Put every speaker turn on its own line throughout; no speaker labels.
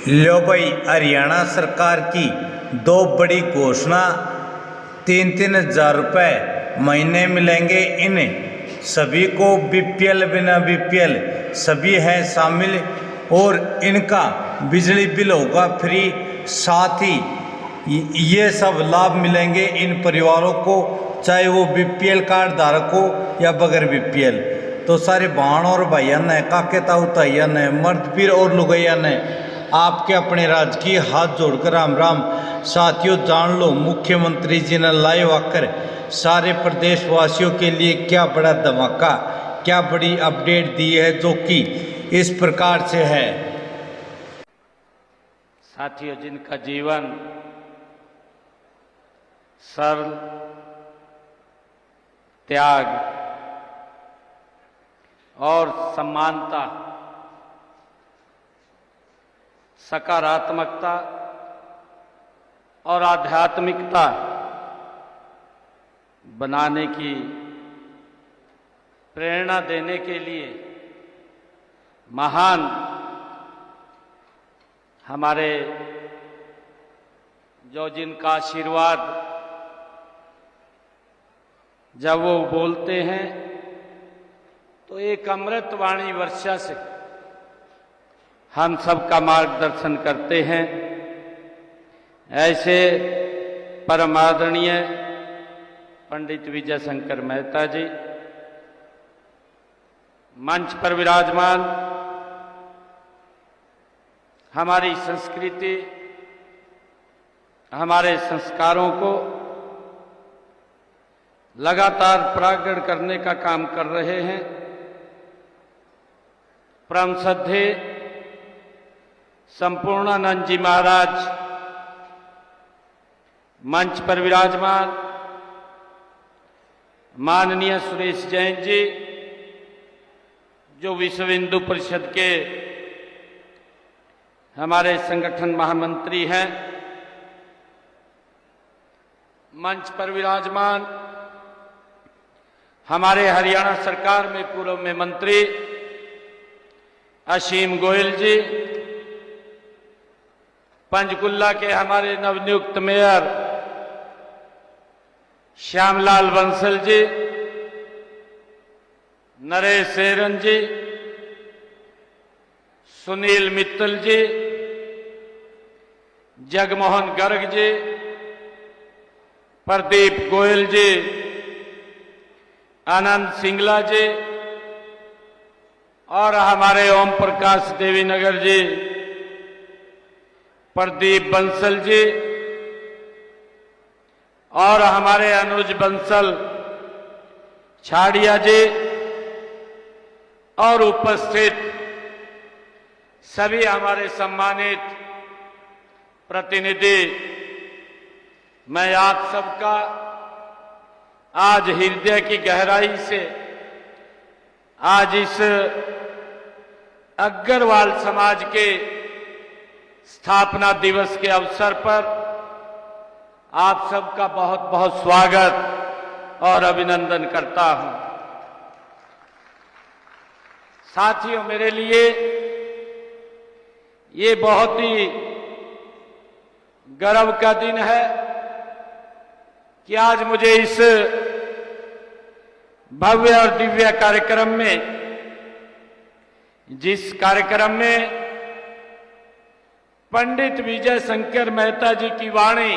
लो भाई, हरियाणा सरकार की दो बड़ी घोषणा। 3-3 हज़ार रुपये महीने मिलेंगे इन सभी को। बीपीएल बिना बीपीएल सभी हैं शामिल और इनका बिजली बिल होगा फ्री। साथ ही ये सब लाभ मिलेंगे इन परिवारों को, चाहे वो बीपीएल कार्ड धारक हो या बगैर बीपीएल। तो सारे बहन और भाइयों ने, काके ताऊ ताइया ने, मर्द पीर और लुगैया ने आपके अपने राज्य की हाथ जोड़कर राम राम। साथियों, जान लो मुख्यमंत्री जी ने लाइव आकर सारे प्रदेशवासियों के लिए क्या बड़ा धमाका, क्या बड़ी अपडेट दी है, जो कि इस प्रकार से है।
साथियों, जिनका जीवन सरल, त्याग और समानता, सकारात्मकता और आध्यात्मिकता बनाने की प्रेरणा देने के लिए महान हमारे जो जिनका आशीर्वाद जब वो बोलते हैं तो एक अमृतवाणी वर्षा से हम सबका मार्गदर्शन करते हैं। ऐसे परम आदरणीय पंडित विजय शंकर मेहता जी, मंच पर विराजमान हमारी संस्कृति, हमारे संस्कारों को लगातार प्रकट करने का काम कर रहे हैं। परम श्रद्धेय संपूर्णानंद जी महाराज, मंच पर विराजमान माननीय सुरेश जैन जी, जो विश्व हिंदू परिषद के हमारे संगठन महामंत्री हैं। मंच पर विराजमान हमारे हरियाणा सरकार में पूर्व में मंत्री असीम गोयल जी, पंचकुला के हमारे नवनियुक्त मेयर श्यामलाल बंसल जी, नरेश सेरन जी, सुनील मित्तल जी, जगमोहन गर्ग जी, प्रदीप गोयल जी, आनंद सिंगला जी और हमारे ओम प्रकाश देवीनगर जी, प्रदीप बंसल जी और हमारे अनुज बंसल छाड़िया जी और उपस्थित सभी हमारे सम्मानित प्रतिनिधि, मैं आप सबका आज हृदय की गहराई से आज इस अग्रवाल समाज के स्थापना दिवस के अवसर पर आप सबका बहुत बहुत स्वागत और अभिनंदन करता हूं। साथियों, मेरे लिए ये बहुत ही गर्व का दिन है कि आज मुझे इस भव्य और दिव्य कार्यक्रम में, जिस कार्यक्रम में पंडित विजय शंकर मेहता जी की वाणी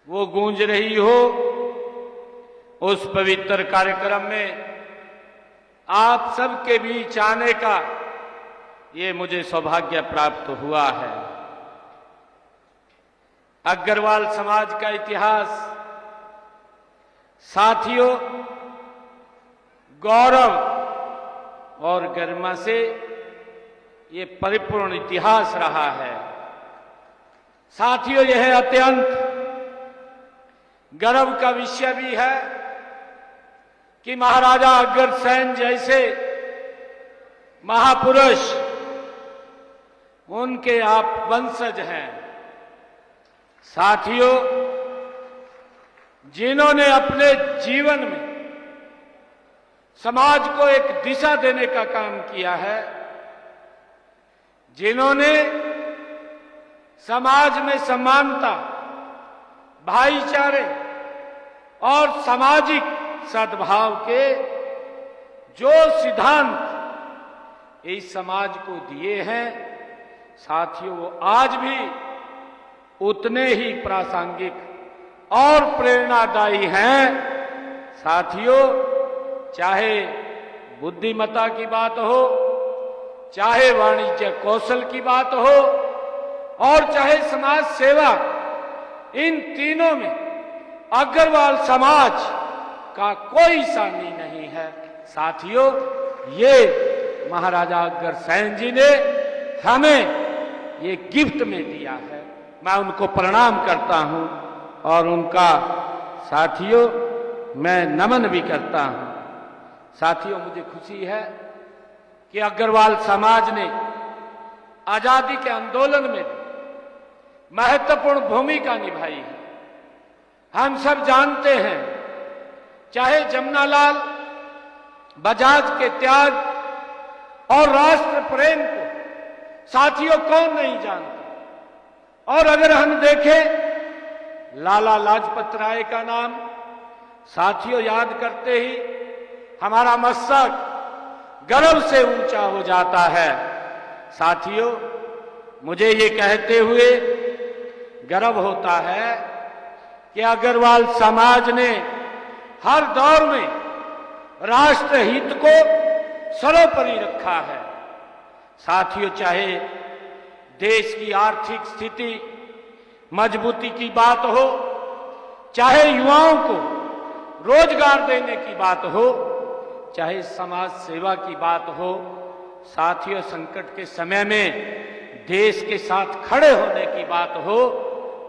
वो गूंज रही हो, उस पवित्र कार्यक्रम में आप सबके बीच आने का ये मुझे सौभाग्य प्राप्त हुआ है। अग्रवाल समाज का इतिहास साथियों गौरव और गरिमा से ये परिपूर्ण इतिहास रहा है। साथियों, यह अत्यंत गर्व का विषय भी है कि महाराजा अग्रसेन जैसे महापुरुष, उनके आप वंशज हैं। साथियों, जिन्होंने अपने जीवन में समाज को एक दिशा देने का काम किया है, जिन्होंने समाज में समानता, भाईचारे और सामाजिक सद्भाव के जो सिद्धांत इस समाज को दिए हैं, साथियों वो आज भी उतने ही प्रासंगिक और प्रेरणादायी हैं। साथियों, चाहे बुद्धिमत्ता की बात हो, चाहे वाणिज्य कौशल की बात हो और चाहे समाज सेवा, इन तीनों में अग्रवाल समाज का कोई सानी नहीं है। साथियों, ये महाराजा अग्रसेन जी ने हमें ये गिफ्ट में दिया है। मैं उनको प्रणाम करता हूं और उनका साथियों मैं नमन भी करता हूं। साथियों, मुझे खुशी है कि अग्रवाल समाज ने आजादी के आंदोलन में महत्वपूर्ण भूमिका निभाई है। हम सब जानते हैं, चाहे जमनालाल बजाज के त्याग और राष्ट्र प्रेम को साथियों कौन नहीं जानता, और अगर हम देखें लाला लाजपत राय का नाम साथियों याद करते ही हमारा मस्तक गर्व से ऊंचा हो जाता है। साथियों, मुझे ये कहते हुए गर्व होता है कि अग्रवाल समाज ने हर दौर में राष्ट्र हित को सर्वोपरि रखा है। साथियों, चाहे देश की आर्थिक स्थिति मजबूती की बात हो, चाहे युवाओं को रोजगार देने की बात हो, चाहे समाज सेवा की बात हो, साथियों संकट के समय में देश के साथ खड़े होने की बात हो,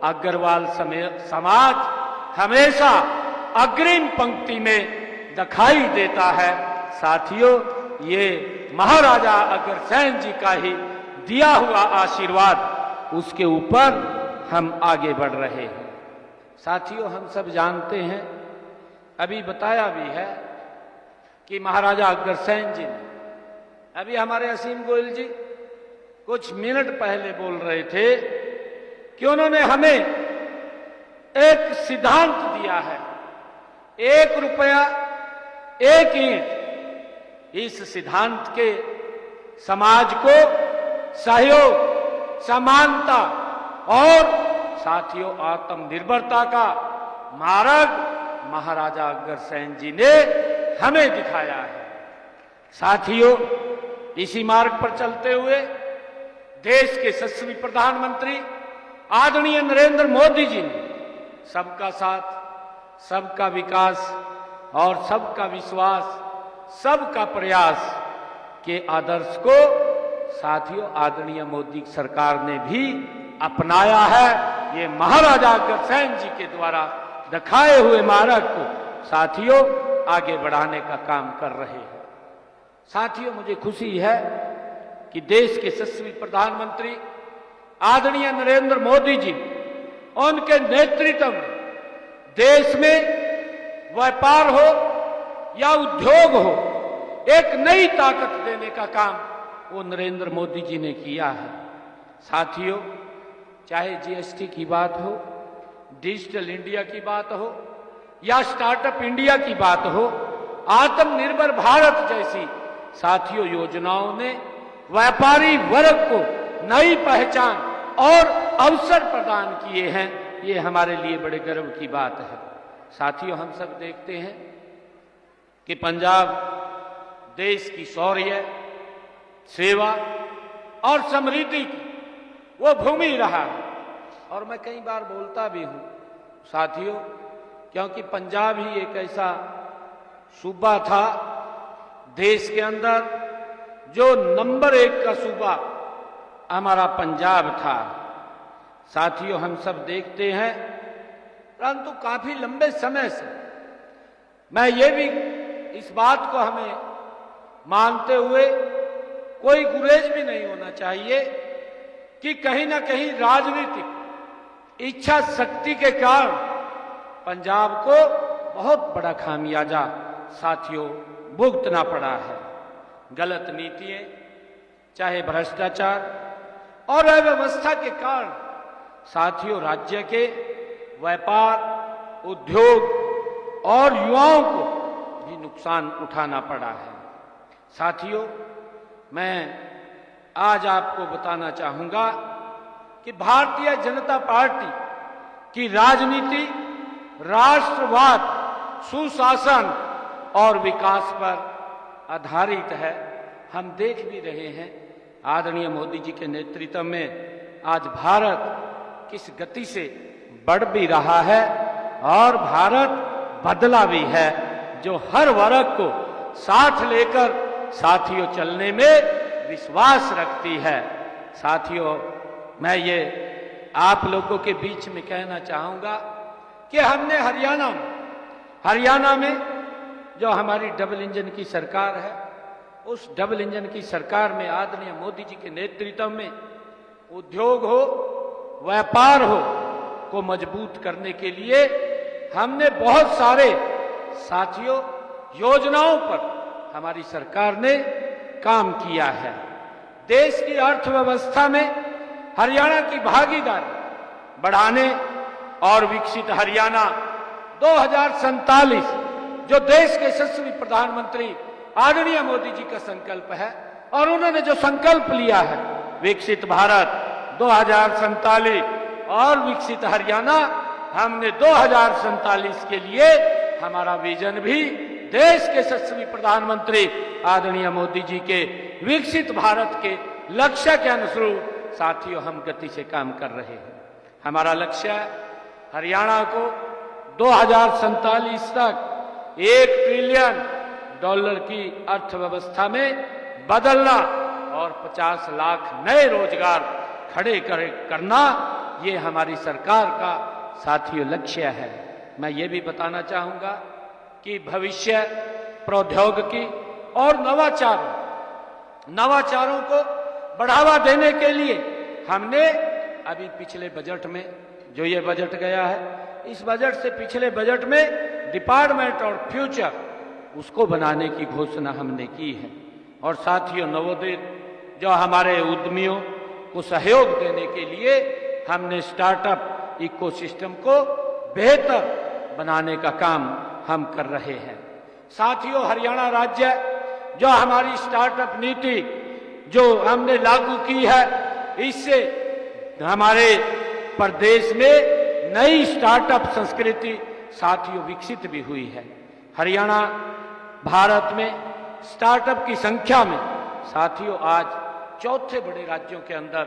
अग्रवाल समाज हमेशा अग्रिम पंक्ति में दिखाई देता है। साथियों, ये महाराजा अग्रसेन जी का ही दिया हुआ आशीर्वाद, उसके ऊपर हम आगे बढ़ रहे हैं। साथियों, हम सब जानते हैं, अभी बताया भी है कि महाराजा अग्रसेन जी ने, अभी हमारे असीम गोयल जी कुछ मिनट पहले बोल रहे थे कि उन्होंने हमें एक सिद्धांत दिया है, 1 रुपया 1 ईंट। इस सिद्धांत के समाज को सहयोग, समानता और साथियों आत्मनिर्भरता का मार्ग महाराजा अग्रसेन जी ने हमें दिखाया है। साथियों, इसी मार्ग पर चलते हुए देश के यशस्वी प्रधानमंत्री आदरणीय नरेंद्र मोदी जी ने सबका साथ, सबका विकास और सबका विश्वास, सबका प्रयास के आदर्श को साथियों आदरणीय मोदी सरकार ने भी अपनाया है। ये महाराजा अग्रसेन जी के द्वारा दिखाए हुए मार्ग को साथियों आगे बढ़ाने का काम कर रहे हैं। साथियों, मुझे खुशी है कि देश के यशस्वी प्रधानमंत्री आदरणीय नरेंद्र मोदी जी, उनके नेतृत्व में देश में व्यापार हो या उद्योग हो, एक नई ताकत देने का काम वो नरेंद्र मोदी जी ने किया है। साथियों, चाहे जीएसटी की बात हो, डिजिटल इंडिया की बात हो या स्टार्टअप इंडिया की बात हो, आत्मनिर्भर भारत जैसी साथियों योजनाओं ने व्यापारी वर्ग को नई पहचान और अवसर प्रदान किए हैं। ये हमारे लिए बड़े गर्व की बात है। साथियों, हम सब देखते हैं कि पंजाब देश की शौर्य, सेवा और समृद्धि की वो भूमि रहा है। और मैं कई बार बोलता भी हूं साथियों, क्योंकि पंजाब ही एक ऐसा सूबा था देश के अंदर जो नंबर 1 का सूबा हमारा पंजाब था। साथियों, हम सब देखते हैं, परंतु काफी लंबे समय से मैं ये भी इस बात को हमें मानते हुए कोई गुरेज भी नहीं होना चाहिए कि कहीं ना कहीं राजनीतिक इच्छा शक्ति के कारण पंजाब को बहुत बड़ा खामियाजा साथियों भुगतना पड़ा है। गलत नीतियां, चाहे भ्रष्टाचार, और अव्यवस्था के कारण साथियों राज्य के व्यापार, उद्योग और युवाओं को भी नुकसान उठाना पड़ा है। साथियों, मैं आज आपको बताना चाहूंगा कि भारतीय जनता पार्टी की राजनीति राष्ट्रवाद, सुशासन और विकास पर आधारित है। हम देख भी रहे हैं आदरणीय मोदी जी के नेतृत्व में आज भारत किस गति से बढ़ भी रहा है और भारत बदला भी है, जो हर वर्ग को साथ लेकर साथियों चलने में विश्वास रखती है। साथियों, मैं ये आप लोगों के बीच में कहना चाहूंगा कि हमने हरियाणा में जो हमारी डबल इंजन की सरकार है, उस डबल इंजन की सरकार में आदरणीय मोदी जी के नेतृत्व में उद्योग हो, व्यापार हो को मजबूत करने के लिए हमने बहुत सारे साथियों योजनाओं पर हमारी सरकार ने काम किया है। देश की अर्थव्यवस्था में हरियाणा की भागीदारी बढ़ाने और विकसित हरियाणा 2047 जो देश के यशस्वी प्रधानमंत्री आदरणीय मोदी जी का संकल्प है और उन्होंने जो संकल्प लिया है विकसित भारत 2047 और विकसित हरियाणा, हमने 2047 के लिए हमारा विजन भी देश के यशस्वी प्रधानमंत्री आदरणीय मोदी जी के विकसित भारत के लक्ष्य के अनुरूप साथियों हम गति से काम कर रहे हैं। हमारा लक्ष्य है हरियाणा को 2047 तक $1 ट्रिलियन की अर्थव्यवस्था में बदलना और 50 लाख नए रोजगार खड़े करना, ये हमारी सरकार का साथियों लक्ष्य है। मैं ये भी बताना चाहूंगा कि भविष्य प्रौद्योगिकी और नवाचारों को बढ़ावा देने के लिए हमने अभी पिछले बजट में जो ये बजट गया है, इस बजट से पिछले बजट में डिपार्टमेंट और फ्यूचर उसको बनाने की घोषणा हमने की है। और साथियों, नवोदित जो हमारे उद्यमियों को सहयोग देने के लिए हमने स्टार्टअप इकोसिस्टम को बेहतर बनाने का काम हम कर रहे हैं। साथियों, हरियाणा राज्य जो हमारी स्टार्टअप नीति जो हमने लागू की है, इससे हमारे प्रदेश में नई स्टार्टअप संस्कृति साथियों विकसित भी हुई है। हरियाणा भारत में स्टार्टअप की संख्या में साथियों आज चौथे बड़े राज्यों के अंदर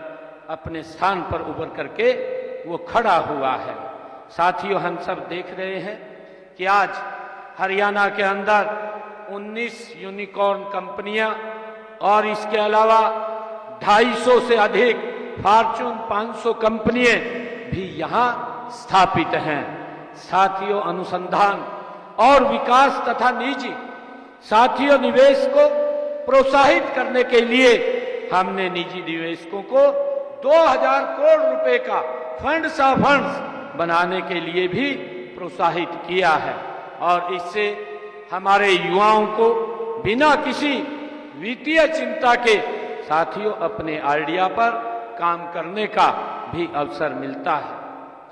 अपने स्थान पर उभर करके वो खड़ा हुआ है। साथियों, हम सब देख रहे हैं कि आज हरियाणा के अंदर 19 यूनिकॉर्न कंपनियां और इसके अलावा 250 से अधिक फॉर्च्यून 500 कंपनियां भी यहां स्थापित हैं। साथियों, अनुसंधान और विकास तथा निजी साथियों निवेश को प्रोत्साहित करने के लिए हमने निजी निवेशकों को 2000 करोड़ रुपए का फंड्स बनाने के लिए भी प्रोत्साहित किया है और इससे हमारे युवाओं को बिना किसी वित्तीय चिंता के साथियों अपने आइडिया पर काम करने का भी अवसर मिलता है।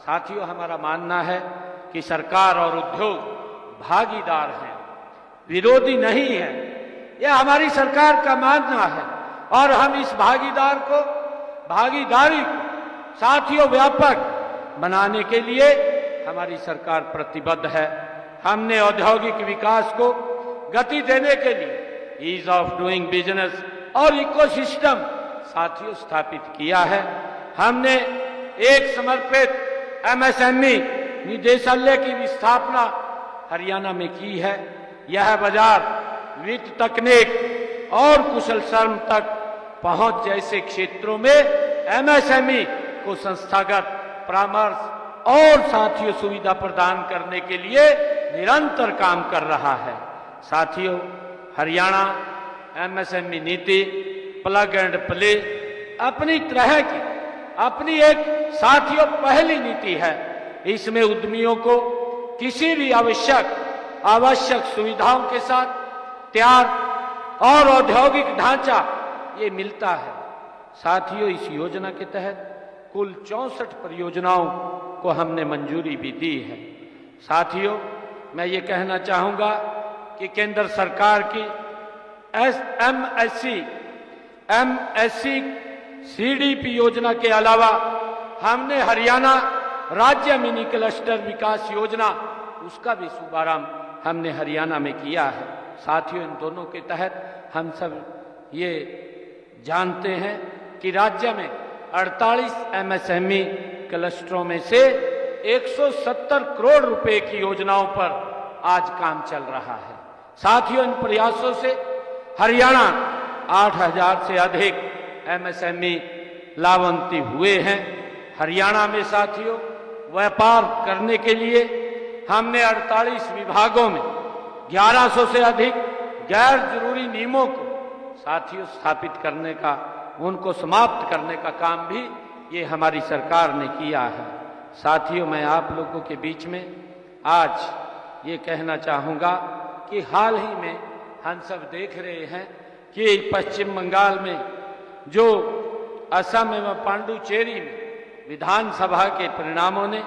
साथियों, हमारा मानना है कि सरकार और उद्योग भागीदार हैं, विरोधी नहीं है। यह हमारी सरकार का मानना है और हम इस भागीदारी को साथियों व्यापक बनाने के लिए हमारी सरकार प्रतिबद्ध है। हमने औद्योगिक विकास को गति देने के लिए ईज ऑफ डूइंग बिजनेस और इकोसिस्टम साथियों स्थापित किया है। हमने एक समर्पित एमएसएमई निदेशालय की भी स्थापना हरियाणा में की है। यह बाजार, वित्त, तकनीक और कुशल श्रम तक पहुंच जैसे क्षेत्रों में एमएसएमई को संस्थागत परामर्श और साथियों सुविधा प्रदान करने के लिए निरंतर काम कर रहा है। साथियों, हरियाणा एमएसएमई नीति प्लग एंड प्ले अपनी तरह की अपनी एक साथियों पहली नीति है। इसमें उद्यमियों को किसी भी आवश्यक सुविधाओं के साथ तैयार और औद्योगिक ढांचा ये मिलता है। साथियों, इस योजना के तहत कुल 64 परियोजनाओं को हमने मंजूरी भी दी है। साथियों, मैं ये कहना चाहूंगा कि केंद्र सरकार की एमएससी सीडीपी योजना के अलावा हमने हरियाणा राज्य मिनी क्लस्टर विकास योजना, उसका भी शुभारंभ हमने हरियाणा में किया है। साथियों, इन दोनों के तहत हम सब ये जानते हैं कि राज्य में 48 एमएसएमई क्लस्टरों में से 170 करोड़ रुपए की योजनाओं पर आज काम चल रहा है। साथियों, इन प्रयासों से हरियाणा 8000 से अधिक एमएसएमई लाभान्वित हुए हैं। हरियाणा में साथियों, व्यापार करने के लिए हमने 48 विभागों में 1100 से अधिक गैर जरूरी नियमों को साथियों स्थापित करने का, उनको समाप्त करने का काम भी ये हमारी सरकार ने किया है। साथियों, मैं आप लोगों के बीच में आज ये कहना चाहूंगा कि हाल ही में हम सब देख रहे हैं कि पश्चिम बंगाल में जो असम एवं पांडुचेरी में विधानसभा के परिणामों ने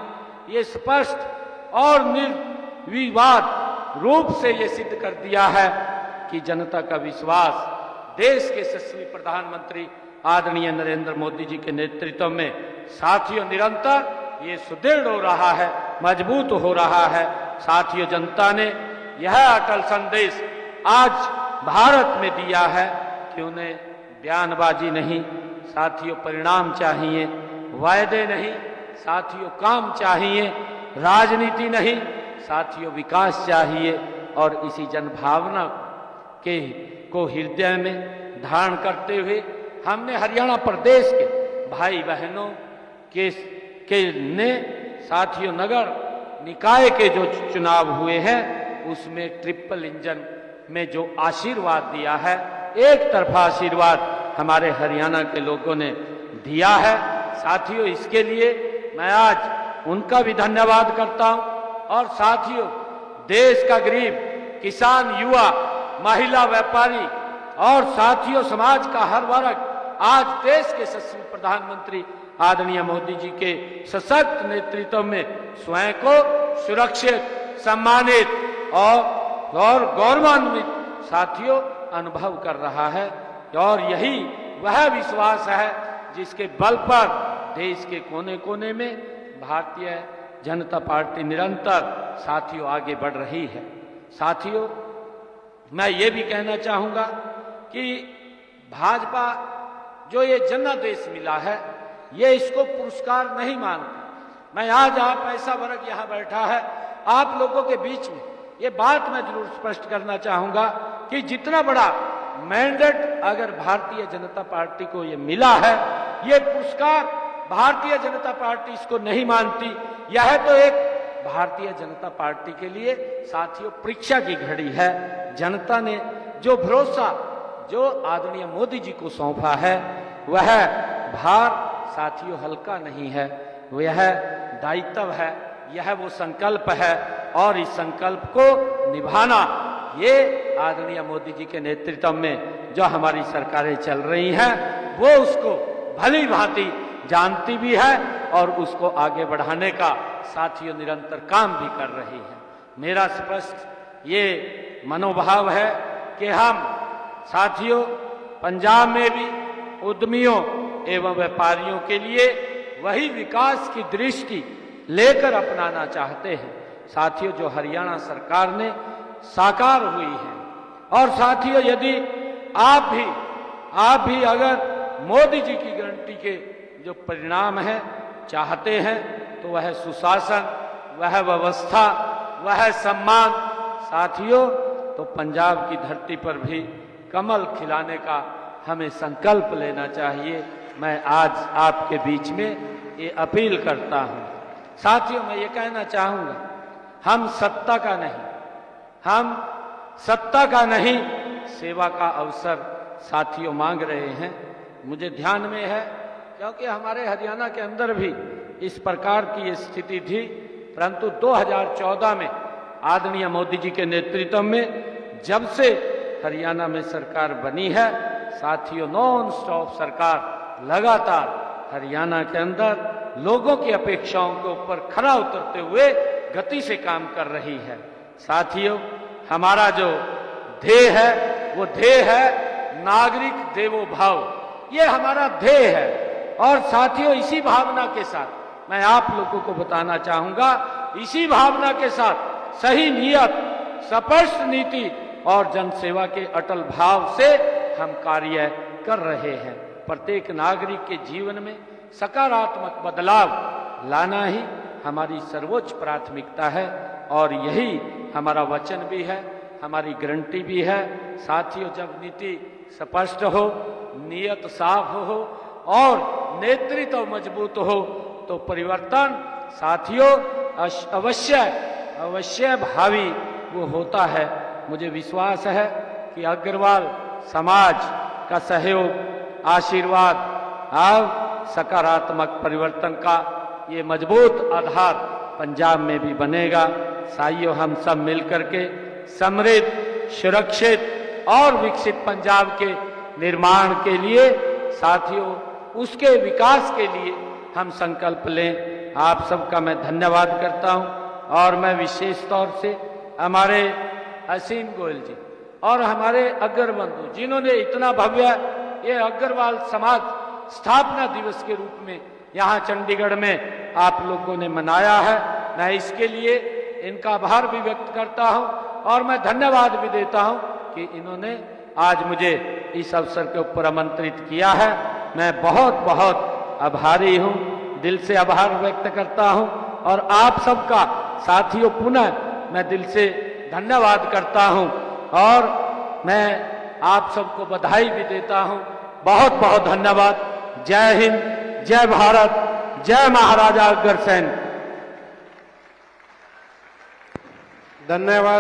ये स्पष्ट और निर्विवाद रूप से ये सिद्ध कर दिया है कि जनता का विश्वास देश के यशस्वी प्रधानमंत्री आदरणीय नरेंद्र मोदी जी के नेतृत्व में साथियों निरंतर ये सुदृढ़ हो रहा है, मजबूत हो रहा है। साथियों, जनता ने यह अटल संदेश आज भारत में दिया है कि उन्हें बयानबाजी नहीं, साथियों परिणाम चाहिए, वायदे नहीं, साथियों काम चाहिए, राजनीति नहीं, साथियों विकास चाहिए। और इसी जनभावना को हृदय में धारण करते हुए हमने हरियाणा प्रदेश के भाई बहनों के ने साथियों नगर निकाय के जो चुनाव हुए हैं उसमें ट्रिपल इंजन में जो आशीर्वाद दिया है, एक तरफा आशीर्वाद हमारे हरियाणा के लोगों ने दिया है। साथियों, इसके लिए मैं आज उनका भी धन्यवाद करता हूं। और साथियों, देश का गरीब किसान, युवा, महिला, व्यापारी और साथियों समाज का हर वर्ग आज देश के यशस्वी प्रधानमंत्री आदरणीय मोदी जी के सशक्त नेतृत्व में स्वयं को सुरक्षित, सम्मानित और गौरवान्वित साथियों अनुभव कर रहा है। और यही वह विश्वास है जिसके बल पर देश के कोने कोने में भारतीय जनता पार्टी निरंतर साथियों आगे बढ़ रही है। साथियों, मैं ये भी कहना चाहूंगा कि भाजपा जो ये जनादेश मिला है, ये इसको पुरस्कार नहीं मानती। मैं आज आप ऐसा वर्ग यहाँ बैठा है, आप लोगों के बीच में ये बात मैं जरूर स्पष्ट करना चाहूंगा कि जितना बड़ा मैंडेट अगर भारतीय जनता पार्टी को ये मिला है, ये पुरस्कार भारतीय जनता पार्टी इसको नहीं मानती। यह तो एक भारतीय जनता पार्टी के लिए साथियों परीक्षा की घड़ी है। जनता ने जो भरोसा जो आदरणीय मोदी जी को सौंपा है, वह भार साथियों हल्का नहीं है, वह दायित्व है, यह वो संकल्प है। और इस संकल्प को निभाना ये आदरणीय मोदी जी के नेतृत्व में जो हमारी सरकारें चल रही हैं, वो उसको भली भांति जानती भी है और उसको आगे बढ़ाने का साथियों निरंतर काम भी कर रही है। मेरा स्पष्ट ये मनोभाव है कि हम साथियों पंजाब में भी उद्यमियों एवं व्यापारियों के लिए वही विकास की दृष्टि लेकर अपनाना चाहते हैं साथियों, जो हरियाणा सरकार ने साकार हुई है। और साथियों, यदि आप भी अगर मोदी जी की गारंटी के जो परिणाम है चाहते हैं, तो वह सुशासन, वह व्यवस्था, वह सम्मान साथियों, तो पंजाब की धरती पर भी कमल खिलाने का हमें संकल्प लेना चाहिए। मैं आज आपके बीच में ये अपील करता हूं। साथियों, मैं ये कहना चाहूंगा, हम सत्ता का नहीं सेवा का अवसर साथियों मांग रहे हैं। मुझे ध्यान में है क्योंकि हमारे हरियाणा के अंदर भी इस प्रकार की ये स्थिति थी, परंतु 2014 में आदरणीय मोदी जी के नेतृत्व में जब से हरियाणा में सरकार बनी है साथियों, नॉन स्टॉप सरकार लगातार हरियाणा के अंदर लोगों की अपेक्षाओं के ऊपर खरा उतरते हुए गति से काम कर रही है। साथियों, हमारा जो ध्येय है वो ध्येय है नागरिक देवो भाव। ये हमारा ध्येय है। और साथियों, इसी भावना के साथ मैं आप लोगों को बताना चाहूंगा, इसी भावना के साथ सही नियत, स्पष्ट नीति और जनसेवा के अटल भाव से हम कार्य कर रहे हैं। प्रत्येक नागरिक के जीवन में सकारात्मक बदलाव लाना ही हमारी सर्वोच्च प्राथमिकता है और यही हमारा वचन भी है, हमारी गारंटी भी है। साथियों, जब नीति स्पष्ट हो, नियत साफ हो और नेतृत्व मजबूत हो तो परिवर्तन साथियों अवश्य भावी वो होता है। मुझे विश्वास है कि अग्रवाल समाज का सहयोग, आशीर्वाद और सकारात्मक परिवर्तन का ये मजबूत आधार पंजाब में भी बनेगा। साइयों, हम सब मिलकर के समृद्ध, सुरक्षित और विकसित पंजाब के निर्माण के लिए, साथियों उसके विकास के लिए हम संकल्प लें। आप सबका मैं धन्यवाद करता हूं और मैं विशेष तौर से हमारे असीम गोयल जी और हमारे अग्र बंधु जिन्होंने इतना भव्य ये अग्रवाल समाज स्थापना दिवस के रूप में यहाँ चंडीगढ़ में आप लोगों ने मनाया है, मैं इसके लिए इनका आभार भी व्यक्त करता हूं और मैं धन्यवाद भी देता हूं कि इन्होंने आज मुझे इस अवसर के ऊपर आमंत्रित किया है। मैं बहुत बहुत आभारी हूं, दिल से आभार व्यक्त करता हूं और आप सबका साथियों पुनः मैं दिल से धन्यवाद करता हूं और मैं आप सबको बधाई भी देता हूं। बहुत बहुत धन्यवाद। जय हिंद, जय भारत, जय महाराजा अग्रसेन।
धन्यवाद।